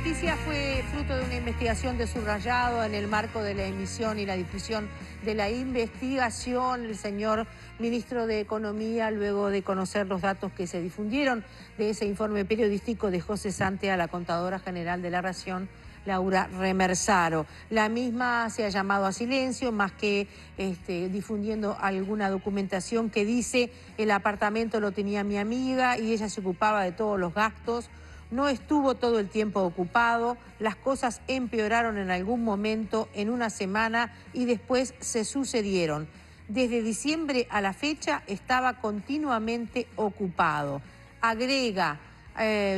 noticia fue fruto de una investigación de Subrayado en el marco de la emisión y la difusión de la investigación. El señor ministro de Economía, luego de conocer los datos que se difundieron de ese informe periodístico, dejó cesante a la contadora general de la Nación, Laura Remersaro. La misma se ha llamado a silencio, más que difundiendo alguna documentación que dice el apartamento lo tenía mi amiga y ella se ocupaba de todos los gastos. No estuvo todo el tiempo ocupado, las cosas empeoraron en algún momento, en una semana, y después se sucedieron. Desde diciembre a la fecha estaba continuamente ocupado. Agrega,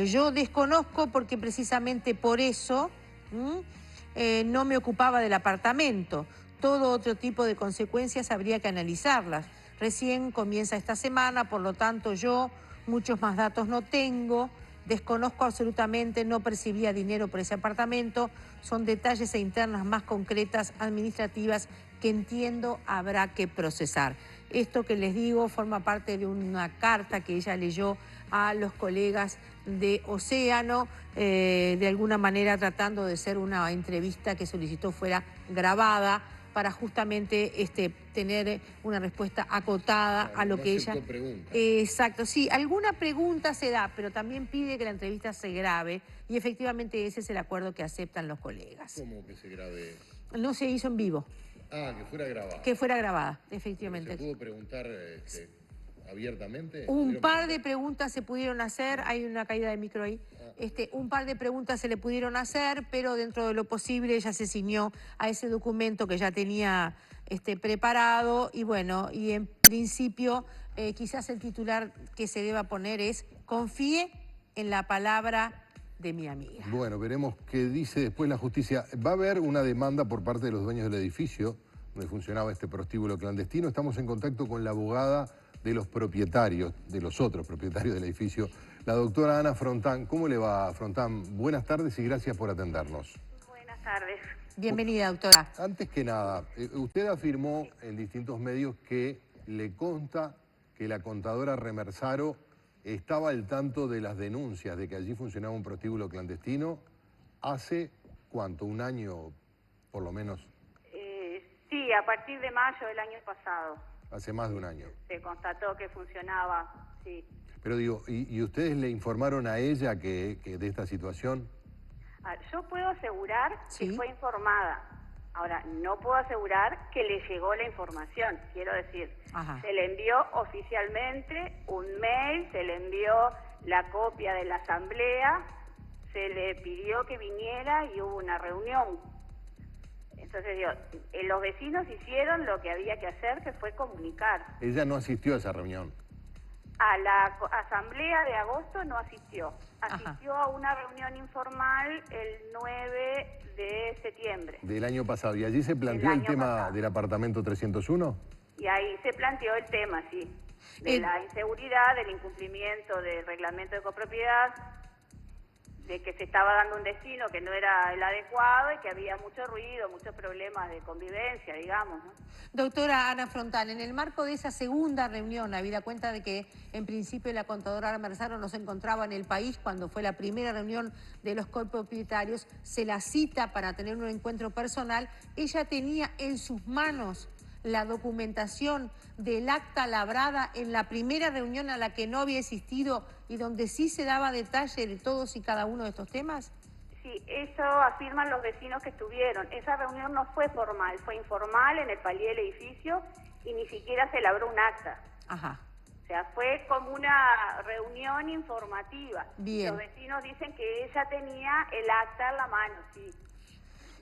yo desconozco porque precisamente por eso no me ocupaba del apartamento. Todo otro tipo de consecuencias habría que analizarlas. Recién comienza esta semana, por lo tanto yo muchos más datos no tengo. Desconozco absolutamente, no percibía dinero por ese apartamento. Son detalles e internas más concretas, administrativas, que entiendo habrá que procesar. Esto que les digo forma parte de una carta que ella leyó a los colegas de Océano, de alguna manera tratando de ser una entrevista que solicitó fuera grabada, para justamente tener una respuesta acotada a lo que ella... Exacto, sí, alguna pregunta se da, pero también pide que la entrevista se grabe y efectivamente ese es el acuerdo que aceptan los colegas. ¿Cómo que se grabe? No se hizo en vivo. Ah, que fuera grabada. Que fuera grabada, efectivamente. ¿Se pudo preguntar abiertamente? Un par de preguntas se pudieron hacer, hay una caída de micro ahí. Un par de preguntas se le pudieron hacer, pero dentro de lo posible ella se ciñó a ese documento que ya tenía preparado y bueno, y en principio quizás el titular que se deba poner es: confíe en la palabra de mi amiga. Bueno, veremos qué dice después la justicia. Va a haber una demanda por parte de los dueños del edificio donde funcionaba este prostíbulo clandestino. Estamos en contacto con la abogada de los propietarios, de los otros propietarios del edificio, la doctora Ana Frontán. ¿Cómo le va, Frontán? Buenas tardes y gracias por atendernos. Buenas tardes. Bienvenida, doctora. Antes que nada, usted afirmó en distintos medios que le consta que la contadora Remersaro estaba al tanto de las denuncias de que allí funcionaba un prostíbulo clandestino hace, ¿cuánto? ¿Un año, por lo menos? Sí, a partir de mayo del año pasado. Hace más de un año. Se constató que funcionaba, sí. Pero digo, ¿y ustedes le informaron a ella que de esta situación? Yo puedo asegurar ¿Sí? que fue informada. Ahora, no puedo asegurar que le llegó la información. Quiero decir, Ajá. Se le envió oficialmente un mail, se le envió la copia de la asamblea, se le pidió que viniera y hubo una reunión. Entonces, los vecinos hicieron lo que había que hacer, que fue comunicar. Ella no asistió a esa reunión. A la asamblea de agosto no asistió. Asistió Ajá. a una reunión informal el 9 de septiembre. Del año pasado. ¿Y allí se planteó el tema pasado. del apartamento 301? Y ahí se planteó el tema, sí, de la inseguridad, del incumplimiento del reglamento de copropiedad, de que se estaba dando un destino que no era el adecuado y que había mucho ruido, muchos problemas de convivencia, digamos, ¿no? Doctora Ana Frontán, en el marco de esa segunda reunión, habida cuenta de que en principio la contadora Remersaro no se encontraba en el país cuando fue la primera reunión de los copropietarios, se la cita para tener un encuentro personal, ella tenía en sus manos la documentación del acta labrada en la primera reunión a la que no había asistido y donde sí se daba detalle de todos y cada uno de estos temas. Sí, eso afirman los vecinos que estuvieron. Esa reunión no fue formal, fue informal en el palier del edificio y ni siquiera se labró un acta. Ajá. O sea, fue como una reunión informativa. Bien. Los vecinos dicen que ella tenía el acta en la mano, sí.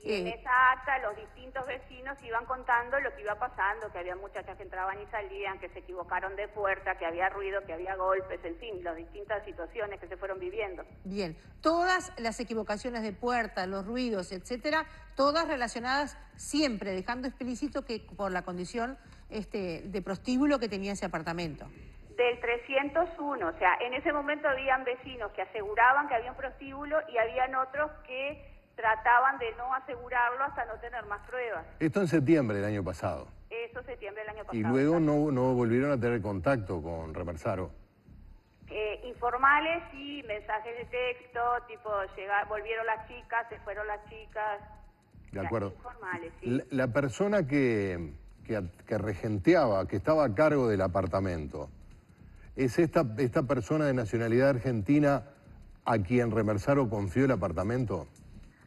Y en esa acta los distintos vecinos iban contando lo que iba pasando, que había muchachas que entraban y salían, que se equivocaron de puerta, que había ruido, que había golpes, en fin, las distintas situaciones que se fueron viviendo. Bien, todas las equivocaciones de puerta, los ruidos, etcétera, todas relacionadas siempre, dejando explícito que por la condición de prostíbulo que tenía ese apartamento. Del 301, o sea, en ese momento habían vecinos que aseguraban que había un prostíbulo y habían otros que trataban de no asegurarlo hasta no tener más pruebas. Esto en septiembre del año pasado. Eso septiembre del año pasado. Y luego no volvieron a tener contacto con Remersaro. informales y mensajes de texto, tipo, volvieron las chicas, se fueron las chicas. De acuerdo. Informales, sí. La persona que regenteaba, que estaba a cargo del apartamento, ¿es esta persona de nacionalidad argentina a quien Remersaro confió el apartamento?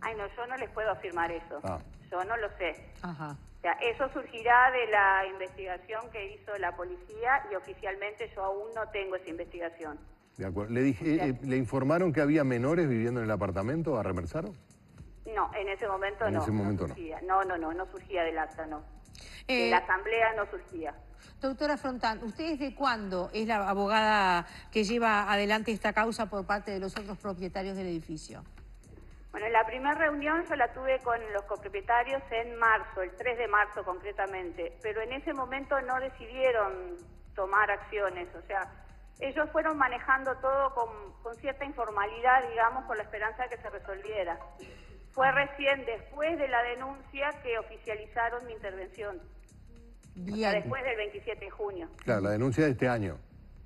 Ay, no, yo no les puedo afirmar eso. Ah. Yo no lo sé. Ajá. O sea, eso surgirá de la investigación que hizo la policía y oficialmente yo aún no tengo esa investigación. De acuerdo. ¿Le informaron que había menores viviendo en el apartamento a Remersaro? No, en ese momento en no. Ese momento no surgía. No surgía del acta, no. De Eh, la asamblea no surgía. Doctora Frontán, ¿usted desde cuándo es la abogada que lleva adelante esta causa por parte de los otros propietarios del edificio? Bueno, la primera reunión yo la tuve con los copropietarios en marzo, el 3 de marzo concretamente, pero en ese momento no decidieron tomar acciones, o sea, ellos fueron manejando todo con cierta informalidad, digamos, con la esperanza de que se resolviera. Fue recién después de la denuncia que oficializaron mi intervención. Bien. O sea, después del 27 de junio. Claro, la denuncia de este año.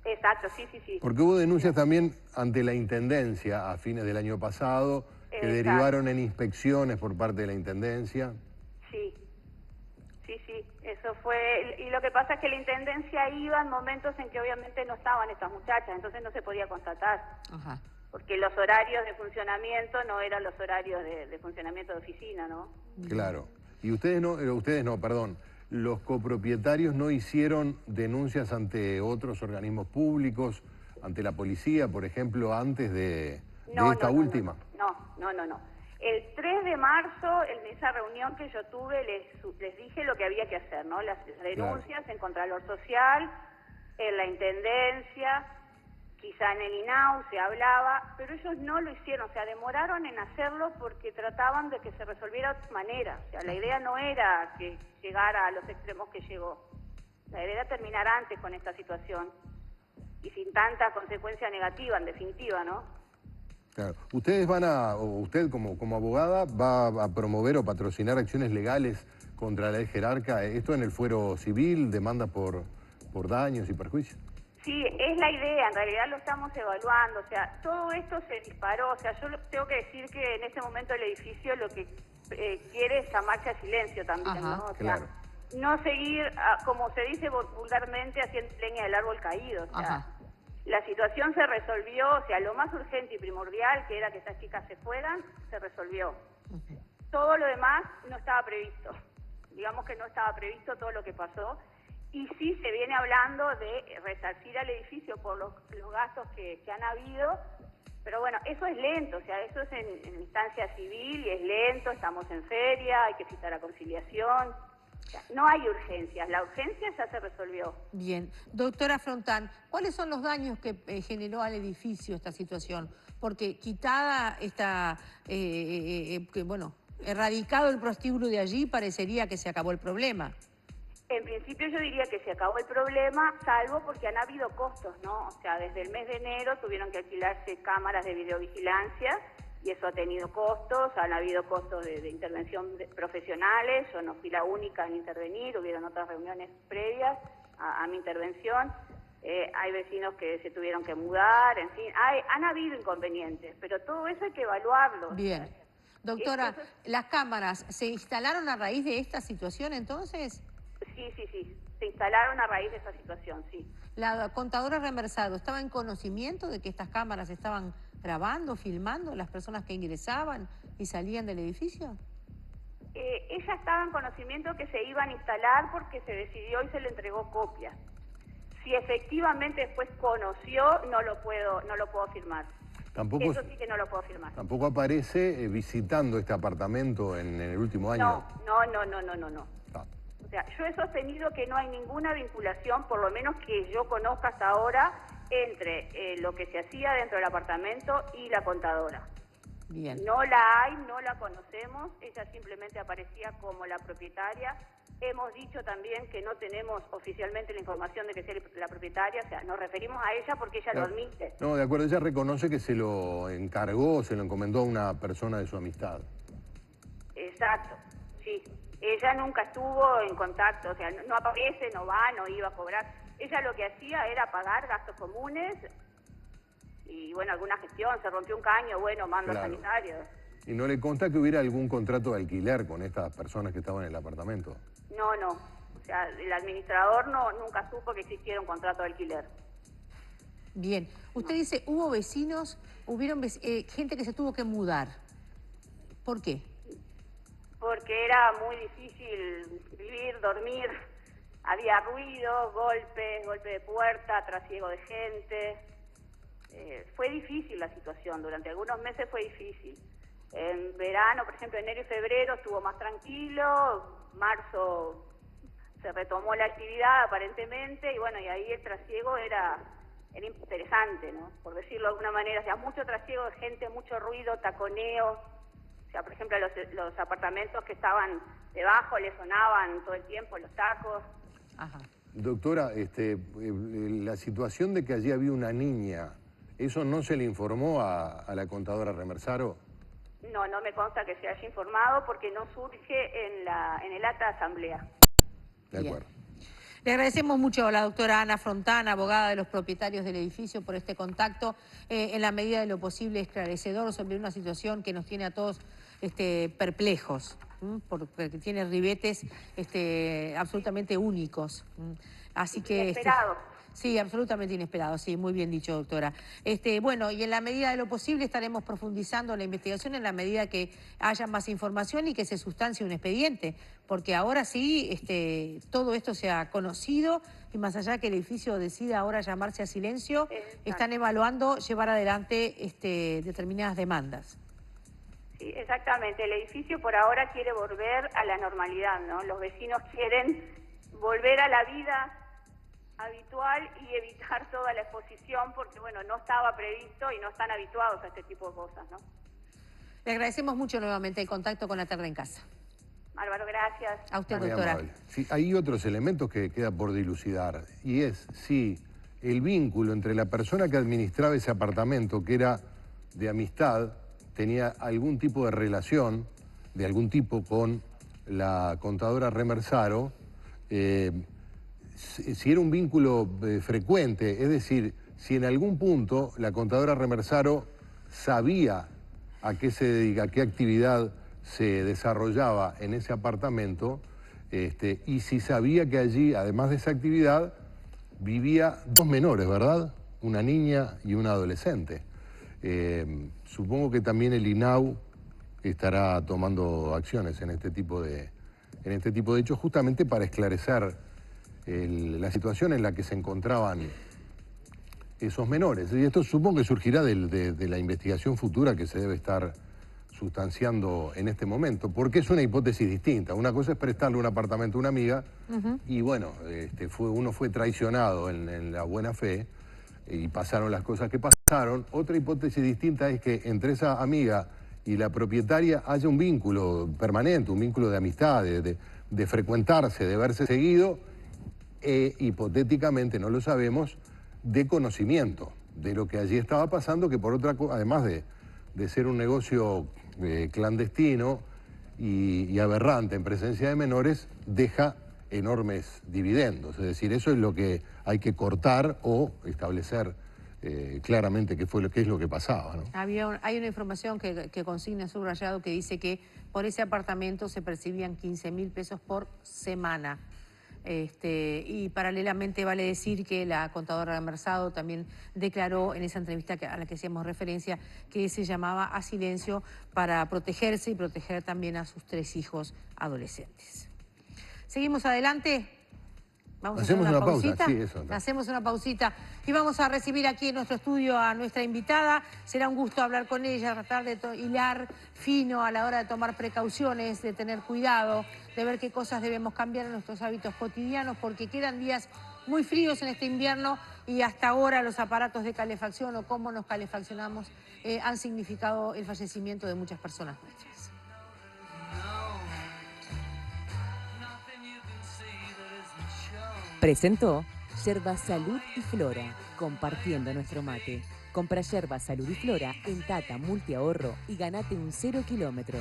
Exacto, sí. Porque hubo denuncias también ante la Intendencia a fines del año pasado, que Exacto. derivaron en inspecciones por parte de la Intendencia. Sí, eso fue, y lo que pasa es que la Intendencia iba en momentos en que obviamente no estaban estas muchachas, entonces no se podía constatar. Ajá. Porque los horarios de funcionamiento no eran los horarios de funcionamiento de oficina, ¿no? Claro. Y ustedes no, perdón, los copropietarios no hicieron denuncias ante otros organismos públicos, ante la policía, por ejemplo, antes de esta última. No. El 3 de marzo, en esa reunión que yo tuve, les dije lo que había que hacer, ¿no? Las denuncias en Contralor Social, en la Intendencia, quizá en el INAU se hablaba, pero ellos no lo hicieron, o sea, demoraron en hacerlo porque trataban de que se resolviera de otra manera. O sea, la idea no era que llegara a los extremos que llegó. La idea era terminar antes con esta situación y sin tanta consecuencia negativa, en definitiva, ¿no? Claro. Ustedes usted como abogada va a promover o patrocinar acciones legales contra la ex jerarca, esto en el fuero civil, demanda por daños y perjuicios. Sí, es la idea, en realidad lo estamos evaluando, o sea, todo esto se disparó, o sea, yo tengo que decir que en este momento el edificio lo que quiere es llamarse a silencio también, Ajá, ¿no? O sea, claro. no seguir, como se dice vulgarmente, haciendo leña del árbol caído, o sea, Ajá. la situación se resolvió, o sea, lo más urgente y primordial, que era que estas chicas se fueran, se resolvió. Todo lo demás no estaba previsto, digamos que no estaba previsto todo lo que pasó. Y sí se viene hablando de resarcir al edificio por los gastos que han habido, pero bueno, eso es lento, o sea, eso es en instancia civil y es lento, estamos en feria, hay que citar a conciliación, o sea, no hay urgencias, la urgencia ya se resolvió. Bien. Doctora Frontán, ¿cuáles son los daños que generó al edificio esta situación? Porque quitada erradicado el prostíbulo de allí, parecería que se acabó el problema. En principio yo diría que se acabó el problema, salvo porque han habido costos, ¿no? O sea, desde el mes de enero tuvieron que alquilarse cámaras de videovigilancia y eso ha tenido costos, han habido costos de intervención profesionales, yo no fui la única en intervenir, hubieron otras reuniones previas a mi intervención, hay vecinos que se tuvieron que mudar, en fin, han habido inconvenientes, pero todo eso hay que evaluarlo. Bien. Doctora, ¿las cámaras se instalaron a raíz de esta situación entonces? Sí, se instalaron a raíz de esa situación, sí. ¿La contadora Remersaro estaba en conocimiento de que estas cámaras estaban grabando, filmando las personas que ingresaban y salían del edificio? Ella estaba en conocimiento que se iban a instalar porque se decidió y se le entregó copia. Si efectivamente después conoció, no lo puedo afirmar. Eso sí que no lo puedo afirmar. Tampoco aparece visitando este apartamento en el último año. No. O sea, yo he sostenido que no hay ninguna vinculación, por lo menos que yo conozca hasta ahora, entre lo que se hacía dentro del apartamento y la contadora. Bien. No la hay, no la conocemos, ella simplemente aparecía como la propietaria. Hemos dicho también que no tenemos oficialmente la información de que sea la propietaria, o sea, nos referimos a ella porque ella lo admite. No, de acuerdo, ella reconoce que se lo encargó, se lo encomendó a una persona de su amistad. Exacto, sí. Ella nunca estuvo en contacto, o sea, no aparece, no va, no iba a cobrar. Ella lo que hacía era pagar gastos comunes y bueno, alguna gestión, se rompió un caño, bueno, mando Claro. sanitarios. ¿Y no le consta que hubiera algún contrato de alquiler con estas personas que estaban en el apartamento? No, no. O sea, el administrador nunca supo que existiera un contrato de alquiler. Bien. Usted dice, hubo vecinos, hubieron gente que se tuvo que mudar. ¿Por qué? Porque era muy difícil vivir, dormir. Había ruido, golpe de puerta, trasiego de gente. Fue difícil la situación, durante algunos meses fue difícil. En verano, por ejemplo, enero y febrero estuvo más tranquilo, marzo se retomó la actividad aparentemente, y bueno, y ahí el trasiego era interesante, ¿no? Por decirlo de alguna manera, o sea, mucho trasiego de gente, mucho ruido, taconeo. O sea, por ejemplo, los apartamentos que estaban debajo le sonaban todo el tiempo los tacos. Ajá. Doctora, la situación de que allí había una niña, ¿eso no se le informó a la contadora Remersaro? No, no me consta que se haya informado porque no surge en el acta de asamblea. De Bien. acuerdo. Le agradecemos mucho a la doctora Ana Frontana, abogada de los propietarios del edificio, por este contacto, en la medida de lo posible esclarecedor sobre una situación que nos tiene a todos perplejos, porque tiene ribetes absolutamente únicos. Así que Inesperado. sí, absolutamente inesperado, sí, muy bien dicho, doctora. Bueno, y en la medida de lo posible estaremos profundizando en la investigación en la medida que haya más información y que se sustancie un expediente, porque ahora sí todo esto se ha conocido y más allá que el edificio decida ahora llamarse a silencio, están evaluando llevar adelante determinadas demandas. Sí, exactamente. El edificio por ahora quiere volver a la normalidad, ¿no? Los vecinos quieren volver a la vida habitual y evitar toda la exposición porque, bueno, no estaba previsto y no están habituados a este tipo de cosas, ¿no? Le agradecemos mucho nuevamente el contacto con La Terra en Casa. Álvaro, gracias. A usted, Muy doctora. amable. Sí, hay otros elementos que queda por dilucidar, y es si el vínculo entre la persona que administraba ese apartamento, que era de amistad, tenía algún tipo de relación, de algún tipo, con la contadora Remersaro, si era un vínculo frecuente, es decir, si en algún punto la contadora Remersaro sabía a qué se dedica, a qué actividad se desarrollaba en ese apartamento, y si sabía que allí, además de esa actividad, vivía dos menores, ¿verdad? Una niña y un adolescente. Supongo que también el INAU estará tomando acciones en este tipo de hechos, justamente para esclarecer la situación en la que se encontraban esos menores. Y esto supongo que surgirá de la investigación futura que se debe estar sustanciando en este momento, porque es una hipótesis distinta. Una cosa es prestarle un apartamento a una amiga y bueno, uno fue traicionado en la buena fe y pasaron las cosas que pasaron. Otra hipótesis distinta es que entre esa amiga y la propietaria haya un vínculo permanente, un vínculo de amistad, de frecuentarse, de verse seguido, hipotéticamente, no lo sabemos, de conocimiento de lo que allí estaba pasando, que por otra cosa, además de ser un negocio clandestino y aberrante en presencia de menores, deja enormes dividendos. Es decir, eso es lo que hay que cortar o establecer claramente qué es lo que pasaba, ¿no? Hay una información que consigna subrayado que dice que por ese apartamento se percibían 15.000 pesos por semana. Y paralelamente vale decir que la contadora Remersaro también declaró en esa entrevista a la que hacíamos referencia que se llamaba a silencio para protegerse y proteger también a sus 3 hijos adolescentes. ¿Seguimos adelante? Vamos Hacemos a hacer una pausa, pausita. sí, eso. Hacemos una pausita y vamos a recibir aquí en nuestro estudio a nuestra invitada. Será un gusto hablar con ella, tratar de hilar fino a la hora de tomar precauciones, de tener cuidado, de ver qué cosas debemos cambiar en nuestros hábitos cotidianos, porque quedan días muy fríos en este invierno y hasta ahora los aparatos de calefacción o cómo nos calefaccionamos han significado el fallecimiento de muchas personas nuestras. Presentó Yerba Salud y Flora, compartiendo nuestro mate. Compra Yerba Salud y Flora en Tata Multiahorro y ganate un 0 kilómetro.